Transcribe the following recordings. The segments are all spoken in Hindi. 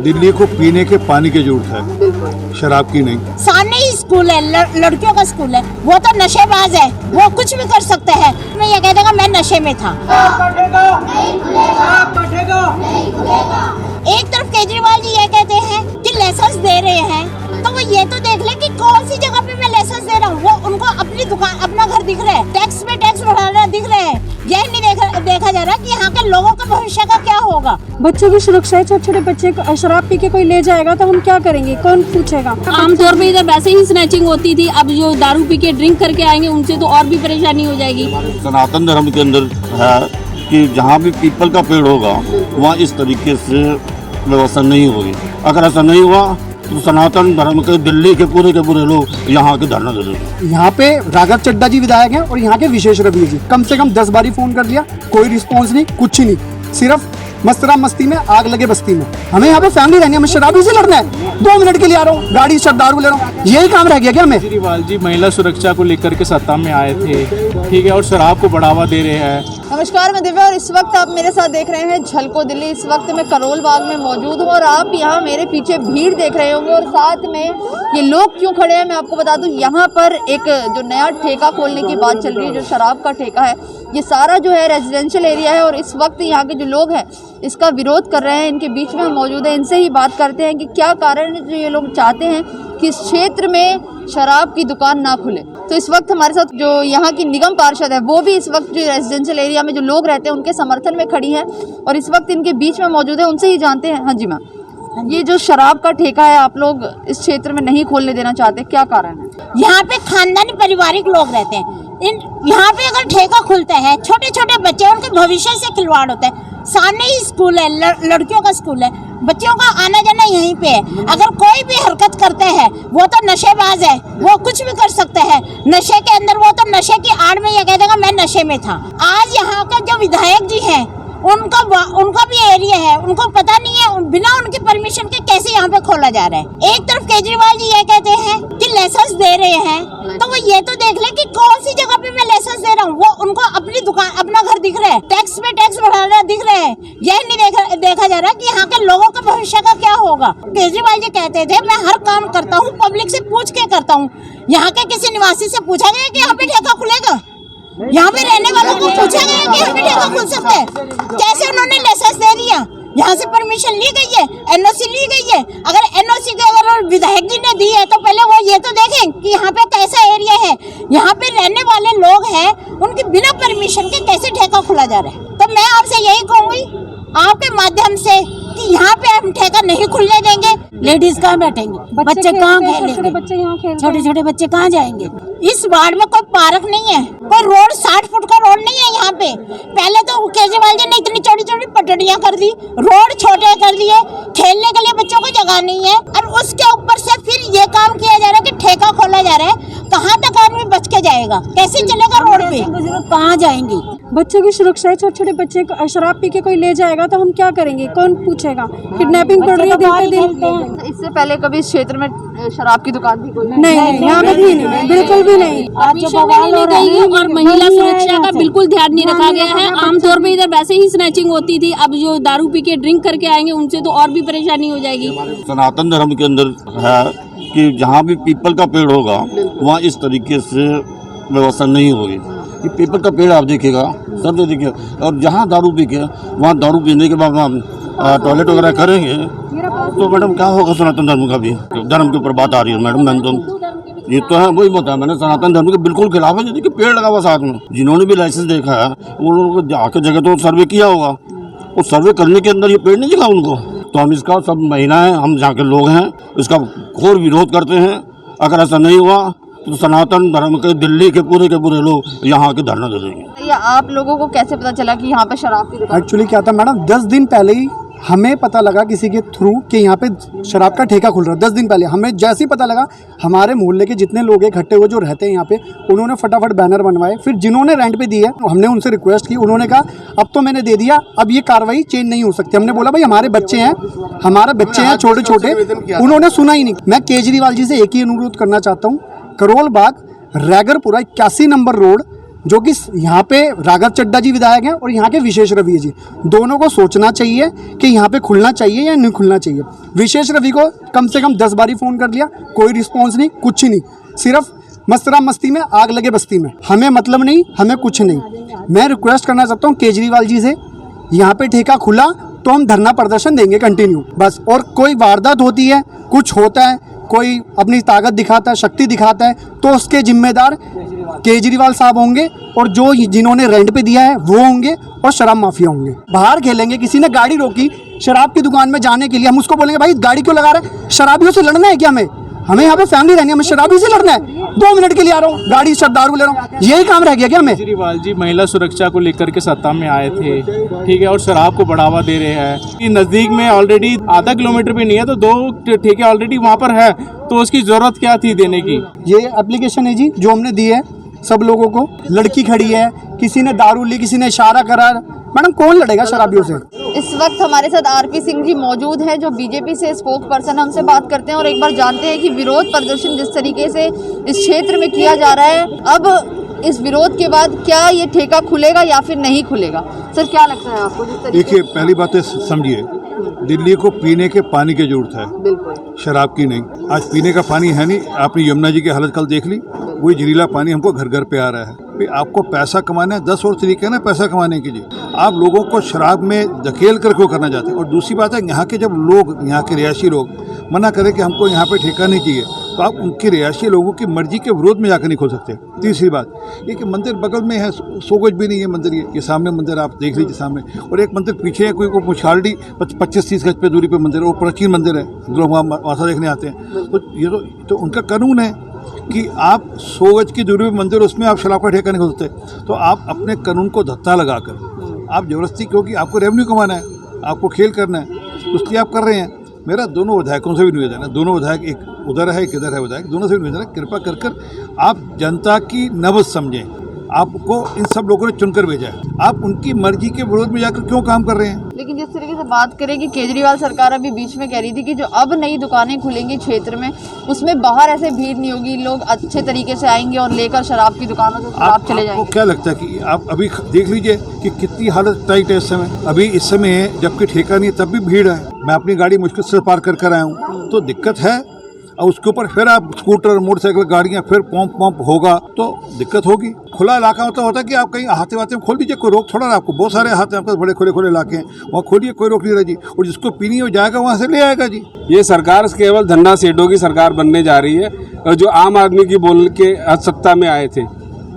दिल्ली को पीने के पानी की जरूरत है, शराब की नहीं। सामने ही स्कूल है, लड़कियों का स्कूल है, वो तो नशेबाज है, वो कुछ भी कर सकते हैं। मैं ये कह दूंगा मैं नशे में था। एक तरफ केजरीवाल जी ये कहते हैं कि लाइसेंस दे रहे हैं, तो वो ये तो देख ले कि कौन सी जगह पे मैं लाइसेंस दे रहा हूँ। वो उनको अपनी दुकान, अपना घर दिख रहा है, टैक्स पे टैक्स बढ़ाना दिख रहा है। यह नहीं देखा जा रहा कि यहाँ के लोगों का भविष्य का क्या होगा। बच्चों की सुरक्षा है, छोटे छोटे बच्चे को शराब पी के कोई ले जाएगा तो हम क्या करेंगे, कौन पूछेगा। आमतौर पे इधर वैसे ही स्नैचिंग होती थी, अब जो दारू पी के ड्रिंक करके आएंगे उनसे तो और भी परेशानी हो जाएगी। सनातन धर्म के अंदर है कि जहाँ भी पीपल का पेड़ होगा वहाँ इस तरीके से व्यवस्था नहीं होगी। अगर ऐसा नहीं हुआ तो सनातन धर्म के दिल्ली के पूरे लोग यहाँ के धरना दे देंगे। यहाँ पे राघव चड्ढा जी विधायक हैं और यहाँ के विशेष रवि जी, कम से कम 10 बारी फोन कर लिया, कोई रिस्पॉन्स नहीं, कुछ नहीं, सिर्फ मस्तरा मस्ती में आग लगे बस्ती में। हमें यहाँ पे फैमिली रहनी है, हमें शराबी से लड़ना है। 2 मिनट के लिए आ रहा हूँ, गाड़ी दारू ले रहा हूँ, यही काम रह गया क्या हमें? केजरीवाल जी महिला सुरक्षा को लेकर के सत्ता में आए थे, ठीक है, और शराब को बढ़ावा दे रहे हैं। नमस्कार, मैं दिव्या और इस वक्त आप मेरे साथ देख रहे हैं झलको दिल्ली। इस वक्त मैं करोल बाग में मौजूद हूँ और आप यहाँ मेरे पीछे भीड़ देख रहे होंगे और साथ में ये लोग क्यों खड़े हैं मैं आपको बता दूँ। यहाँ पर एक जो नया ठेका खोलने की बात चल रही है, जो शराब का ठेका है, ये सारा जो है रेजिडेंशियल एरिया है और इस वक्त यहाँ के जो लोग हैं इसका विरोध कर रहे हैं। इनके बीच में हम मौजूद हैं, इनसे ही बात करते हैं कि क्या कारण है जो ये लोग चाहते हैं कि इस क्षेत्र में शराब की दुकान ना खुले। तो इस वक्त हमारे साथ जो यहाँ की निगम पार्षद है वो भी इस वक्त जो रेजिडेंशियल एरिया में जो लोग रहते हैं उनके समर्थन में खड़ी हैं और इस वक्त इनके बीच में मौजूद है, उनसे ही जानते हैं। हाँ जी मैम, ये जो शराब का ठेका है आप लोग इस क्षेत्र में नहीं खोलने देना चाहते, क्या कारण है? यहाँ पे खानदानी पारिवारिक लोग रहते हैं। यहाँ पे अगर ठेका खुलता है, छोटे छोटे बच्चे, उनके भविष्य से खिलवाड़ होता है। सामने ही स्कूल है, लड़कियों का स्कूल है, बच्चों का आना जाना यहीं पे है। अगर कोई भी हरकत करते हैं वो तो नशेबाज है, वो कुछ भी कर सकते हैं। नशे के अंदर वो तो नशे की आड़ में ये कह देगा मैं नशे में था। आज यहाँ का जो विधायक जी हैं उनका भी एरिया है, उनको पता नहीं है बिना उनकी परमिशन के कैसे यहाँ पे खोला जा रहा है। एक तरफ केजरीवाल जी ये कहते हैं कि लाइसेंस दे रहे हैं, तो वो ये तो देख ले कि कौन सी जगह पे मैं लाइसेंस दे रहा हूँ। वो उनको अपनी दुकान, अपना घर दिख रहा है, टैक्स पे टैक्स बढ़ाना दिख रहा है। यह नहीं देखा जा रहा कि यहाँ के लोगों का भविष्य का क्या होगा। केजरीवाल जी कहते थे मैं हर काम करता हूँ पब्लिक से पूछ के करता हूँ। यहाँ के किसी निवासी से पूछा गया कि यहाँ पे ठेका खुलेगा? यहाँ पे रहने वालों को पूछा गया कि यहाँ पे ठेका खुल सकता है? कैसे उन्होंने लाइसेंस दे दिया? यहाँ से परमिशन ली गई है, एनओसी ली गई है। अगर एनओसी अगर विधायक जी ने दी है तो पहले वो ये तो देखें कि यहाँ पे कैसा एरिया है, यहाँ पे रहने वाले लोग हैं, उनकी बिना परमिशन के कैसे ठेका खुला जा रहा है। तो मैं आपसे यही कहूँगी आपके माध्यम से कि यहाँ पे हम ठेका नहीं खुलने देंगे। लेडीज कहाँ बैठेंगे, बच्चे कहाँ खेलेंगे, छोटे छोटे बच्चे कहाँ जाएंगे? इस वार्ड में कोई पार्क नहीं है, कोई रोड 60 फुट का रोड नहीं है यहाँ पे। पहले तो केजरीवाल जी ने इतनी छोटी छोटी पटड़ियाँ कर दी, रोड छोटे कर दिए, खेलने के लिए बच्चों को जगह नहीं है। और उसके ऊपर से फिर ये काम किया जा रहा है कि ठेका खोला जा रहा है। कहाँ तक आदमी बच के जाएगा, कैसे चलेगा रोड पे, कहाँ जाएंगे? बच्चों की सुरक्षा है, छोटे छोटे बच्चे को शराब पी के कोई ले जाएगा तो हम क्या करेंगे, कौन पूछेगा। किडनैपिंग बढ़ रही है दिन पे दिन। इससे पहले कभी इस क्षेत्र में शराब की दुकान भी नहीं, यहाँ पे भी नहीं, बिल्कुल भी नहीं। और महिला सुरक्षा का बिल्कुल ध्यान नहीं रखा गया है। आमतौर पे इधर वैसे ही स्नैचिंग होती थी, अब जो दारू पी के ड्रिंक करके आएंगे उनसे तो और भी परेशानी हो जाएगी। सनातन धर्म के अंदर है कि जहाँ भी पीपल का पेड़ होगा वहाँ इस तरीके से व्यवस्था नहीं होगी। ये पीपल का पेड़ आप देखिएगा, सब देखिए, और जहाँ दारू पी के वहाँ दारू पीने के बाद हम टॉयलेट वगैरह करेंगे तो मैडम क्या होगा? सनातन धर्म का भी धर्म के ऊपर बात आ रही है मैडम। मैंने तो ये तो है, वही बताया मैंने, सनातन धर्म के बिल्कुल खिलाफ है। देखिए पेड़ लगा हुआ साथ में, जिन्होंने भी लाइसेंस देखा है उन्होंने जाके जगह तो सर्वे किया होगा, उस सर्वे करने के अंदर ये पेड़ नहीं दिखा उनको। तो हम इसका सब महिलाएं, हम जहाँ के लोग हैं, इसका घोर विरोध करते हैं। अगर ऐसा नहीं हुआ तो सनातन धर्म के दिल्ली के पूरे लोग यहाँ के धरना दे देंगे। या आप लोगों को कैसे पता चला कि यहाँ पे शराब की दुकान? एक्चुअली क्या था मैडम, 10 दिन पहले ही हमें पता लगा किसी के थ्रू कि यहाँ पे शराब का ठेका खुल रहा है। 10 दिन पहले हमें जैसे ही पता लगा, हमारे मोहल्ले के जितने लोग इकट्ठे हुए जो रहते हैं यहाँ पे, उन्होंने फटाफट बैनर बनवाए। फिर जिन्होंने रेंट पे दी है हमने उनसे रिक्वेस्ट की, उन्होंने कहा अब तो मैंने दे दिया, अब ये कार्रवाई चेंज नहीं हो सकती। हमने बोला भाई हमारे बच्चे हैं छोटे छोटे, उन्होंने सुना ही नहीं। मैं केजरीवाल जी से एक ही अनुरोध करना चाहता हूँ, करोल बाग रैगरपुरा 81 नंबर रोड जो कि यहाँ पे राघव चड्ढा जी विधायक हैं और यहाँ के विशेष रवि जी, दोनों को सोचना चाहिए कि यहाँ पे खुलना चाहिए या नहीं खुलना चाहिए। विशेष रवि को कम से कम 10 बारी फ़ोन कर लिया, कोई रिस्पॉन्स नहीं, कुछ नहीं, सिर्फ मस्तरा मस्ती में, आग लगे बस्ती में, हमें मतलब नहीं, हमें कुछ नहीं। मैं रिक्वेस्ट करना चाहता हूँ केजरीवाल जी से, यहाँ पे ठेका खुला तो हम धरना प्रदर्शन देंगे कंटिन्यू बस। और कोई वारदात होती है, कुछ होता है, कोई अपनी ताकत दिखाता है, शक्ति दिखाता है, तो उसके जिम्मेदार केजरीवाल साहब होंगे और जो जिन्होंने रेंट पे दिया है वो होंगे और शराब माफिया होंगे। बाहर खेलेंगे, किसी ने गाड़ी रोकी शराब की दुकान में जाने के लिए, हम उसको बोलेंगे भाई गाड़ी क्यों लगा रहे हैं, शराबियों से लड़ना है क्या? हमें यहाँ पे फैमिली रहनी है, हमें शराबी से लड़ना है? 2 मिनट के लिए आ रहा हूँ, गाड़ी दारू ले रहा हूँ, यही काम रह गया क्या हमें? केजरीवाल जी महिला सुरक्षा को लेकर के सत्ता में आए थे, ठीक है, और शराब को बढ़ावा दे रहे हैं। कि नज़दीक में ऑलरेडी आधा किलोमीटर भी नहीं है तो 2 ठेके ऑलरेडी वहाँ पर है, तो उसकी ज़रूरत क्या थी देने की? ये एप्लीकेशन है जी जो हमने दी है सब लोगों को। लड़की खड़ी है, किसी ने दारू ली, किसी ने इशारा करा। मैडम कौन लड़ेगा शराबियों से? इस वक्त हमारे साथ आरपी सिंह जी मौजूद हैं जो बीजेपी से स्पोक पर्सन, हमसे बात करते हैं और एक बार जानते हैं कि विरोध प्रदर्शन जिस तरीके से इस क्षेत्र में किया जा रहा है, अब इस विरोध के बाद क्या ये ठेका खुलेगा या फिर नहीं खुलेगा? सर क्या लगता है आपको? जिस तरीके देखिए, पहली बात है समझिए, दिल्ली को पीने के पानी की जरूरत है, बिल्कुल शराब की नहीं। आज पीने का पानी है नहीं, आपने यमुना जी की हालत कल देख ली, वही जहरीला पानी हमको घर घर पे आ रहा है। भाई आपको पैसा कमाना है, 10 और तरीके हैं ना पैसा कमाने के लिए, आप लोगों को शराब में धकेल कर क्यों करना चाहते हैं? और दूसरी बात है, यहाँ के जब लोग, यहाँ के रिहायशी लोग मना करें कि हमको यहाँ पे ठेका नहीं चाहिए, तो आप उनके रिहायशी लोगों की मर्जी के विरोध में जाकर नहीं खोल सकते। तीसरी बात ये कि मंदिर बगल में है, 100 गज भी नहीं है मंदिर, ये सामने मंदिर आप देख लीजिए सामने, और एक मंदिर पीछे है, कोई को मुछालडी 25-30 गज पे दूरी पे मंदिर है, वो प्राचीन मंदिर है, लोग वहाँ माथा देखने आते हैं। तो ये तो उनका कानून है कि आप 100 गज की दूरी पे मंदिर, उसमें आप शराब का ठेका नहीं खोल सकते। तो आप अपने कानून को धत्ता लगाकर आप जबरदस्ती, क्योंकि आपको रेवेन्यू कमाना है, आपको खेल करना है, उसलिए आप कर रहे हैं। मेरा दोनों विधायकों से भी निवेदन है, दोनों विधायक, एक उधर है एक इधर है विधायक, दोनों से भी निवेदन है, कृपा कर कर आप जनता की नब्ज़ समझें। आपको इन सब लोगों ने चुनकर भेजा है, आप उनकी मर्जी के विरोध में जाकर क्यों काम कर रहे हैं? लेकिन जिस तरीके से बात करें कि केजरीवाल सरकार अभी बीच में कह रही थी कि जो अब नई दुकानें खुलेंगी क्षेत्र में, उसमें बाहर ऐसे भीड़ नहीं होगी, लोग अच्छे तरीके से आएंगे और लेकर शराब की दुकानों से शराब चले जाएंगे। आपको क्या लगता है कि आप अभी देख लीजिए कि कितनी हालत टाइट है इस समय? अभी इस समय जबकि ठेका नहीं है तब भी भीड़ है। मैं अपनी गाड़ी मुश्किल से पार कर आया हूँ, तो दिक्कत है। और उसके ऊपर फिर आप स्कूटर, मोटरसाइकिल, गाड़ियाँ, फिर पंप होगा तो दिक्कत होगी। खुला इलाका होता है कि आप कहीं हाथे वाते में खोल दीजिए, कोई रोक थोड़ा ना आपको। बहुत सारे हाथ हैं आपके बड़े खुले इलाके हैं, वहाँ खोलिए, कोई रोक नहीं रहा जी। और जिसको पीनी हो जाएगा वहाँ से ले आएगा जी। ये सरकार केवल धन्ना सेठों की सरकार बनने जा रही है, और जो आम आदमी की बोल के सत्ता में आए थे,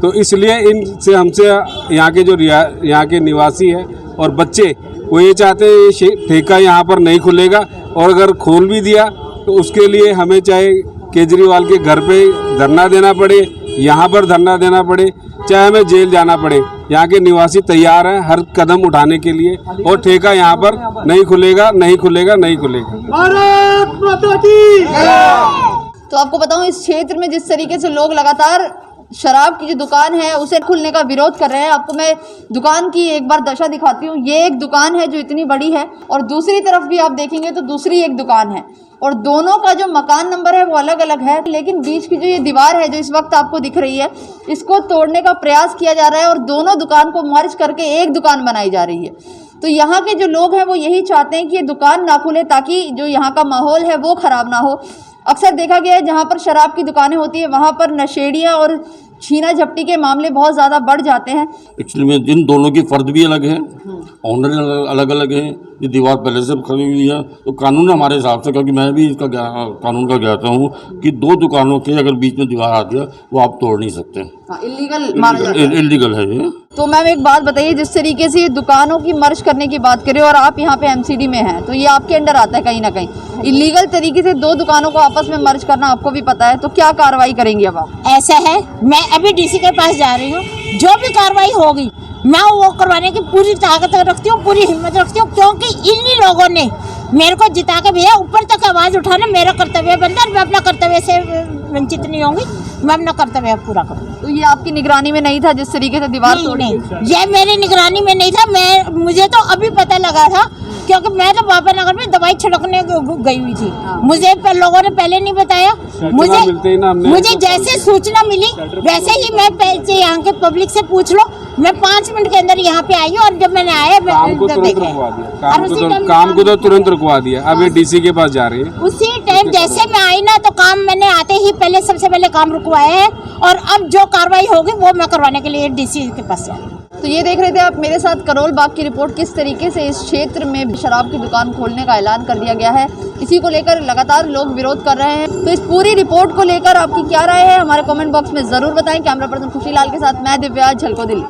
तो इसलिए इनसे हमसे यहाँ के जो यहाँ के निवासी है और बच्चे, वो ये चाहते हैं ये ठेका यहाँ पर नहीं खुलेगा, और अगर खोल भी दिया तो उसके लिए हमें चाहे केजरीवाल के घर पे धरना देना पड़े, यहाँ पर धरना देना पड़े, चाहे हमें जेल जाना पड़े, यहाँ के निवासी तैयार हैं हर कदम उठाने के लिए। और ठेका यहाँ पर नहीं खुलेगा, नहीं खुलेगा, नहीं खुलेगा। तो आपको बताऊं, इस क्षेत्र में जिस तरीके से लोग लगातार शराब की जो दुकान है उसे खुलने का विरोध कर रहे हैं। आपको मैं दुकान की एक बार दशा दिखाती हूँ। ये एक दुकान है जो इतनी बड़ी है, और दूसरी तरफ भी आप देखेंगे तो दूसरी एक दुकान है, और दोनों का जो मकान नंबर है वो अलग अलग है। लेकिन बीच की जो ये दीवार है जो इस वक्त आपको दिख रही है, इसको तोड़ने का प्रयास किया जा रहा है और दोनों दुकान को मर्ज करके एक दुकान बनाई जा रही है। तो यहाँ के जो लोग हैं वो यही चाहते हैं कि ये दुकान ना खुले, ताकि जो यहाँ का माहौल है वो खराब ना हो। अक्सर देखा गया है जहाँ पर शराब की दुकानें होती है वहाँ पर नशेड़ियाँ और छीना झपटी के मामले बहुत ज़्यादा बढ़ जाते हैं। एक्चुअली में इन दोनों की फ़र्द भी अलग है, ऑनर अलग अलग है। ये दीवार पहले से खड़ी हुई है, तो कानून हमारे हिसाब से, क्योंकि मैं भी इसका कानून का ज्ञाता हूँ कि 2 दुकानों के अगर बीच में दीवार आती है वो आप तोड़ नहीं सकते। इलीगल माना जाता है। इलीगल है ये। तो मैम एक बात बताइए, जिस तरीके से दुकानों की मर्ज करने की बात करें और आप यहाँ पे एमसीडी में हैं, तो ये आपके अंडर आता है कहीं ना कहीं। इलीगल तरीके से 2 दुकानों को आपस में मर्ज करना आपको भी पता है, तो क्या कार्रवाई करेंगे अब आप? ऐसा है, मैं अभी डीसी के पास जा रही हूँ, जो भी कार्रवाई होगी मैं वो करवाने की पूरी ताकत रखती हूँ, पूरी हिम्मत रखती हूँ, क्योंकि इन्हीं लोगों ने मेरे को जिता के भैया ऊपर तक आवाज़ उठाना मेरा कर्तव्य बनता है। मैं अपना कर्तव्य से वंचित नहीं होंगी, मैं अपना कर्तव्य पूरा करूँ। तो ये आपकी निगरानी में नहीं था जिस तरीके से दीवार नहीं, ये मेरी निगरानी में नहीं था। मुझे तो अभी पता लगा था क्योंकि मैं तो बाबा नगर में दवाई छिड़कने गई हुई थी, मुझे लोगों ने पहले नहीं बताया। मुझे जैसे सूचना मिली वैसे ही मैं यहाँ के पब्लिक से पूछ लो, मैं 5 मिनट के अंदर यहाँ पे आई हूँ और जब मैंने आया काम को तो तुरंत रुकवा दिया। अब ये डीसी के पास जा रही है। उसी टाइम जैसे मैं आई ना तो काम मैंने आते ही पहले सबसे पहले काम रुकवाया है और अब जो कार्रवाई होगी वो मैं करवाने के लिए डीसी के पास जा रही हूँ। तो ये देख रहे थे आप मेरे साथ करोल बाग की रिपोर्ट, किस तरीके से इस क्षेत्र में शराब की दुकान खोलने का ऐलान कर दिया गया है। इसी को लेकर लगातार लोग विरोध कर रहे हैं। तो इस पूरी रिपोर्ट को लेकर आपकी क्या राय है, हमारे कमेंट बॉक्स में जरूर बताएं। कैमरा पर्सन खुशीलाल के साथ मैं दिव्या, झलको दिल्ली।